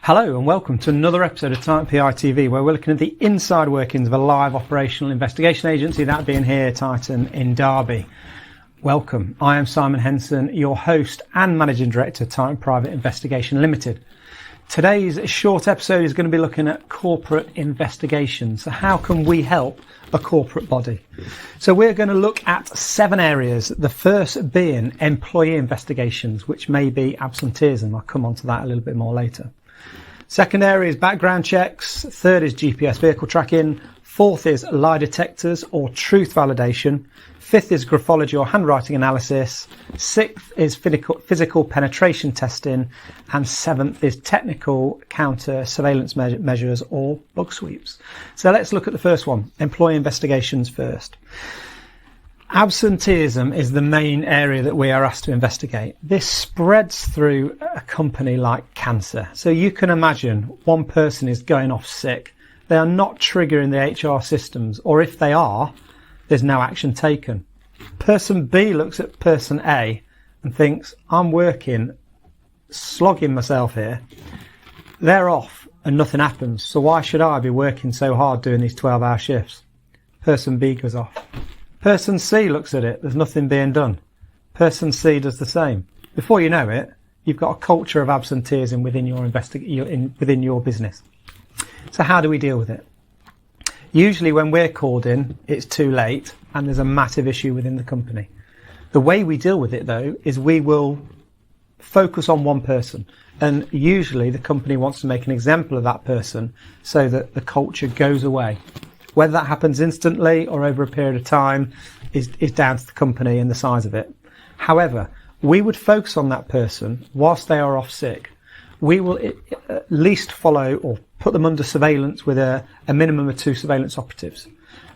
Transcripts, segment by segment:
Hello and welcome to another episode of Titan PI TV, where we're looking at the inside workings of a live operational investigation agency, that being here, Titan in Derby. Welcome. I am Simon Henson, your host and Managing Director of Titan Private Investigation Limited. Today's short episode is going to be looking at corporate investigations. So how can we help a corporate body? So we're going to look at 7 areas. The first being employee investigations, which may be absenteeism. I'll come on to that a little bit more later. Second area is background checks. Third is GPS vehicle tracking. Fourth is lie detectors or truth validation. Fifth is graphology or handwriting analysis. Sixth is physical penetration testing. And seventh is technical counter surveillance measures or bug sweeps. So let's look at the first one, employee investigations first. Absenteeism is the main area that we are asked to investigate. This spreads through a company like cancer. So you can imagine one person is going off sick. They are not triggering the HR systems, or if they are, there's no action taken. Person B looks at person A and thinks, I'm working, slogging myself here. They're off and nothing happens. So why should I be working so hard doing these 12-hour shifts? Person B goes off. Person C looks at it, there's nothing being done. Person C does the same. Before you know it, you've got a culture of absenteeism within your within your business. So how do we deal with it? Usually when we're called in, it's too late and there's a massive issue within the company. The way we deal with it, though, is we will focus on one person. And usually the company wants to make an example of that person so that the culture goes away. Whether that happens instantly or over a period of time is down to the company and the size of it. However, we would focus on that person whilst they are off sick. We will at least follow or put them under surveillance with a minimum of 2 surveillance operatives.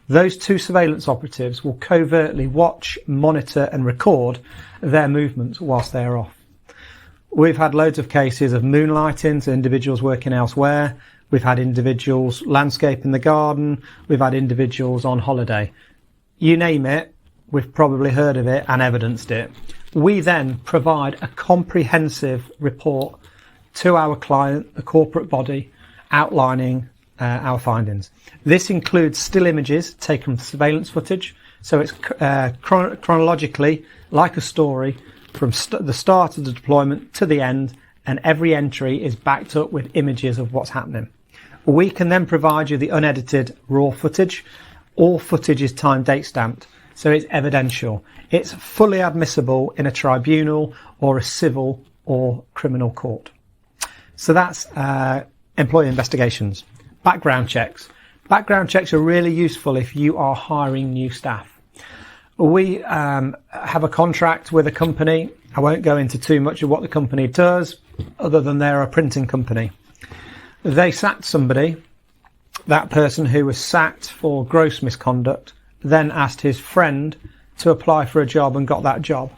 Those 2 surveillance operatives will covertly watch, monitor and record their movements whilst they are off. We've had loads of cases of moonlighting, so individuals working elsewhere. We've had individuals landscaping the garden. We've had individuals on holiday. You name it, we've probably heard of it and evidenced it. We then provide a comprehensive report to our client, the corporate body, outlining our findings. This includes still images taken from surveillance footage. So it's chronologically like a story from the start of the deployment to the end, and every entry is backed up with images of what's happening. We can then provide you the unedited raw footage. All footage is time date stamped, so it's evidential. It's fully admissible in a tribunal or a civil or criminal court. So that's employee investigations. Background checks. Background checks are really useful if you are hiring new staff. We have a contract with a company. I won't go into too much of what the company does, other than they're a printing company. They sacked somebody. That person who was sacked for gross misconduct then asked his friend to apply for a job and got that job.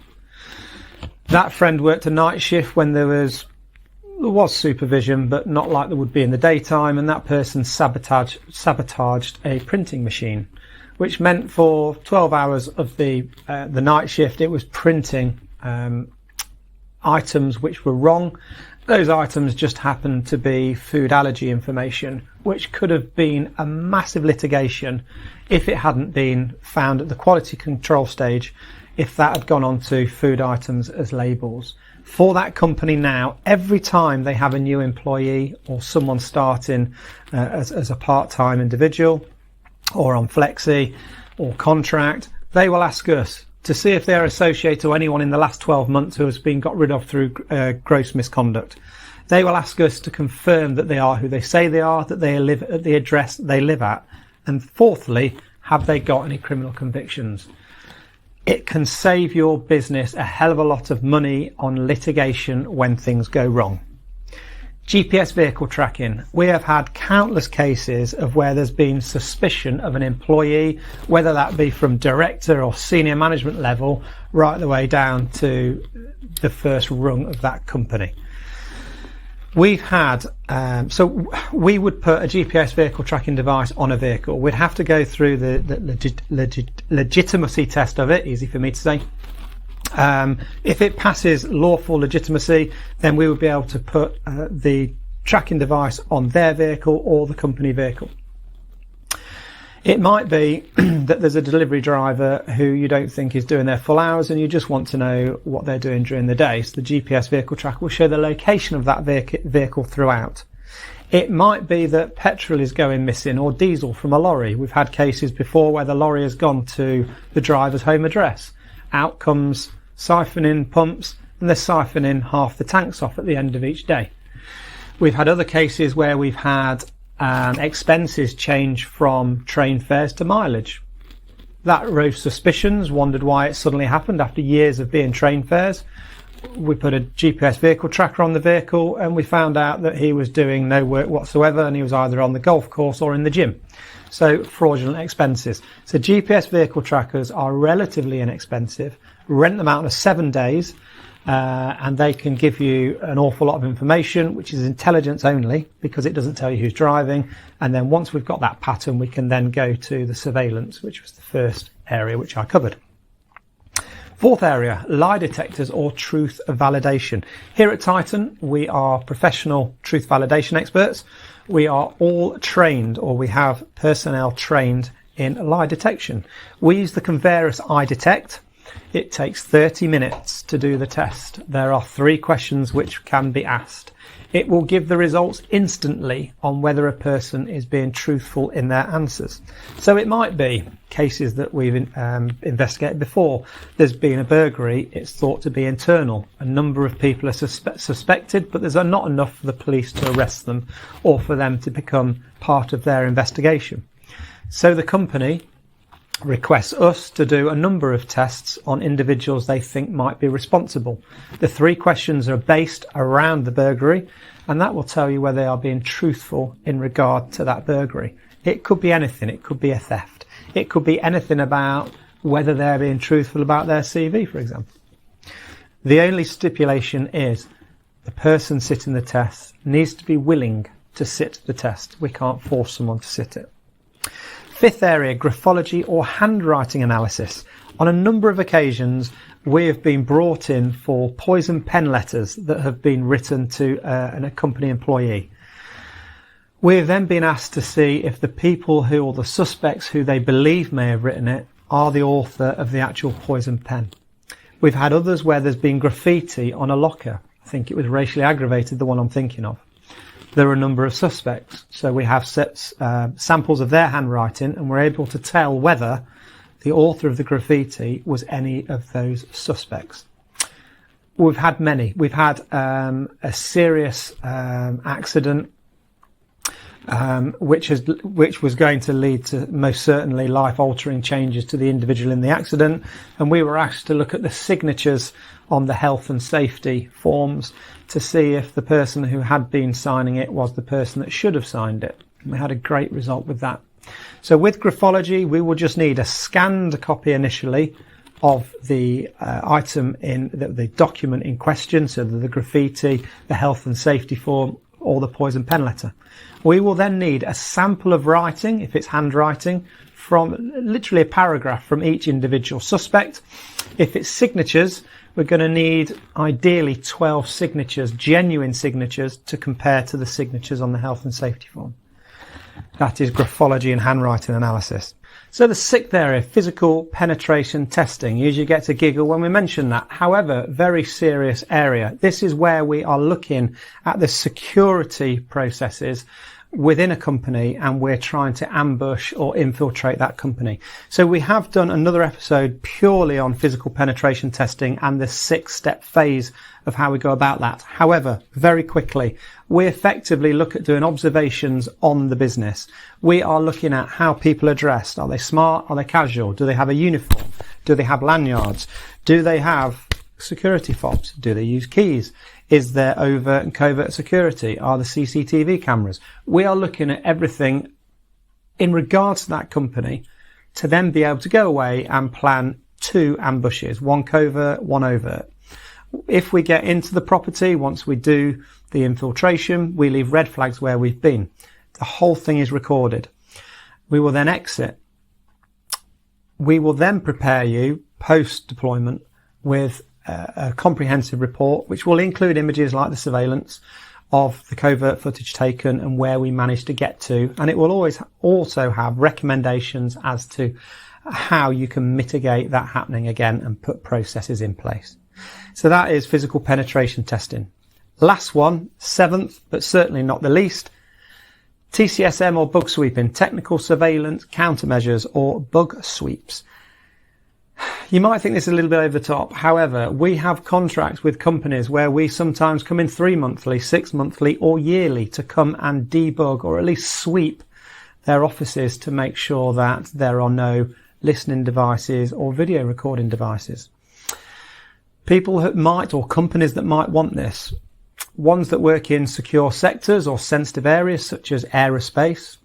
That friend worked a night shift when there was supervision, but not like there would be in the daytime, and that person sabotaged a printing machine, which meant for 12 hours of the night shift it was printing items which were wrong. Those items just happened to be food allergy information, which could have been a massive litigation if it hadn't been found at the quality control stage, if that had gone on to food items as labels. For that company now, every time they have a new employee or someone starting as a part-time individual or on flexi or contract, they will ask us to see if they're associated to anyone in the last 12 months who has been got rid of through gross misconduct. They will ask us to confirm that they are who they say they are, that they live at the address they live at. And fourthly, have they got any criminal convictions? It can save your business a hell of a lot of money on litigation when things go wrong. GPS vehicle tracking. We have had countless cases of where there's been suspicion of an employee, whether that be from director or senior management level, right the way down to the first rung of that company. We've had, so we would put a GPS vehicle tracking device on a vehicle. We'd have to go through the legitimacy test of it, easy for me to say. If it passes lawful legitimacy, then we would be able to put the tracking device on their vehicle or the company vehicle. It might be that there's a delivery driver who you don't think is doing their full hours and you just want to know what they're doing during the day. So the GPS vehicle tracker will show the location of that vehicle throughout. It might be that petrol is going missing or diesel from a lorry. We've had cases before where the lorry has gone to the driver's home address. Out comes siphoning pumps and they're siphoning half the tanks off at the end of each day. We've had other cases where we've had expenses change from train fares to mileage. That raised suspicions, wondered why it suddenly happened after years of being train fares. We put a GPS vehicle tracker on the vehicle and we found out that he was doing no work whatsoever and he was either on the golf course or in the gym. So fraudulent expenses. So GPS vehicle trackers are relatively inexpensive. Rent them out for 7 days and they can give you an awful lot of information, which is intelligence only because it doesn't tell you who's driving. And then once we've got that pattern, we can then go to the surveillance, which was the first area which I covered. Fourth area, lie detectors or truth validation. Here at Titan, we are professional truth validation experts. We are all trained, or we have personnel trained in lie detection. We use the Converus iDetect. It takes 30 minutes to do the test. There are 3 questions which can be asked. It will give the results instantly on whether a person is being truthful in their answers. So it might be cases that we've investigated before. There's been a burglary. It's thought to be internal. A number of people are suspected, but there's not enough for the police to arrest them or for them to become part of their investigation. So the company requests us to do a number of tests on individuals they think might be responsible. The 3 questions are based around the burglary, and that will tell you whether they are being truthful in regard to that burglary. It could be anything. It could be a theft. It could be anything about whether they're being truthful about their CV, for example. The only stipulation is the person sitting the test needs to be willing to sit the test. We can't force someone to sit it. Fifth area, graphology or handwriting analysis. On a number of occasions, we have been brought in for poison pen letters that have been written to a company employee. We have then been asked to see if the people or the suspects who they believe may have written it are the author of the actual poison pen. We've had others where there's been graffiti on a locker. I think it was racially aggravated, the one I'm thinking of. There are a number of suspects. So we have samples of their handwriting and we're able to tell whether the author of the graffiti was any of those suspects. We've had many. We've had a serious accident which was going to lead to most certainly life-altering changes to the individual in the accident, and we were asked to look at the signatures on the health and safety forms to see if the person who had been signing it was the person that should have signed it. We had a great result with that. So with graphology, we will just need a scanned copy initially of the item in the document in question, so the graffiti, the health and safety form, or the poison pen letter. We will then need a sample of writing, if it's handwriting, from literally a paragraph from each individual suspect. If it's signatures, we're going to need ideally 12 signatures, genuine signatures, to compare to the signatures on the health and safety form. That is graphology and handwriting analysis. So the sixth area, physical penetration testing. You usually get to giggle when we mention that. However, very serious area. This is where we are looking at the security processes within a company and we're trying to ambush or infiltrate that company. So we have done another episode purely on physical penetration testing and the 6-step phase of how we go about that. However, very quickly, we effectively look at doing observations on the business. We are looking at how people are dressed. Are they smart? Are they casual? Do they have a uniform? Do they have lanyards? Do they have security fobs? Do they use keys? Is there overt and covert security? Are the CCTV cameras? We are looking at everything in regards to that company to then be able to go away and plan 2 ambushes, one covert, one overt. If we get into the property, once we do the infiltration, we leave red flags where we've been. The whole thing is recorded. We will then exit. We will then prepare you post-deployment with a comprehensive report, which will include images like the surveillance of the covert footage taken and where we managed to get to. And it will always also have recommendations as to how you can mitigate that happening again and put processes in place. So that is physical penetration testing. Last one, seventh, but certainly not the least, TCSM or bug sweeping, technical surveillance countermeasures or bug sweeps. You might think this is a little bit over the top. However, we have contracts with companies where we sometimes come in 3 monthly, 6 monthly or yearly to come and debug or at least sweep their offices to make sure that there are no listening devices or video recording devices. People that might, or companies that might want this, ones that work in secure sectors or sensitive areas such as aerospace,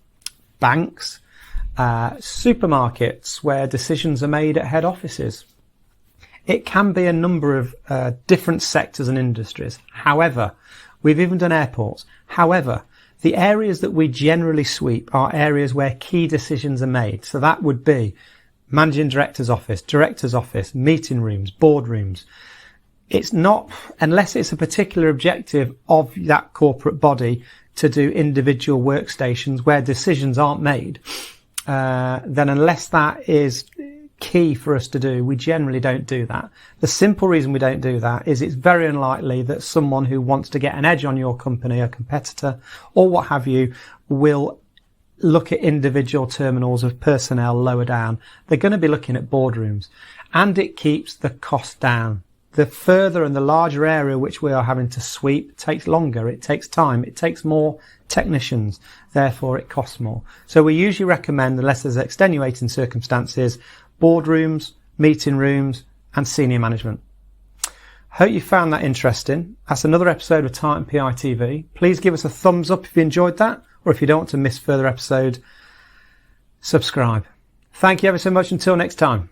banks, supermarkets where decisions are made at head offices. It can be a number of different sectors and industries. However, we've even done airports. However, the areas that we generally sweep are areas where key decisions are made. So that would be managing director's office, meeting rooms, boardrooms. It's not, unless it's a particular objective of that corporate body to do individual workstations where decisions aren't made, then unless that is key for us to do, we generally don't do that. The simple reason we don't do that is it's very unlikely that someone who wants to get an edge on your company, a competitor, or what have you, will look at individual terminals of personnel lower down. They're going to be looking at boardrooms, and it keeps the cost down. The further and the larger area which we are having to sweep takes longer, it takes time, it takes more technicians, therefore it costs more. So we usually recommend, unless there's extenuating circumstances, boardrooms, meeting rooms and senior management. Hope you found that interesting. That's another episode of Titan PI TV. Please give us a thumbs up if you enjoyed that, or if you don't want to miss further episodes, subscribe. Thank you ever so much. Until next time.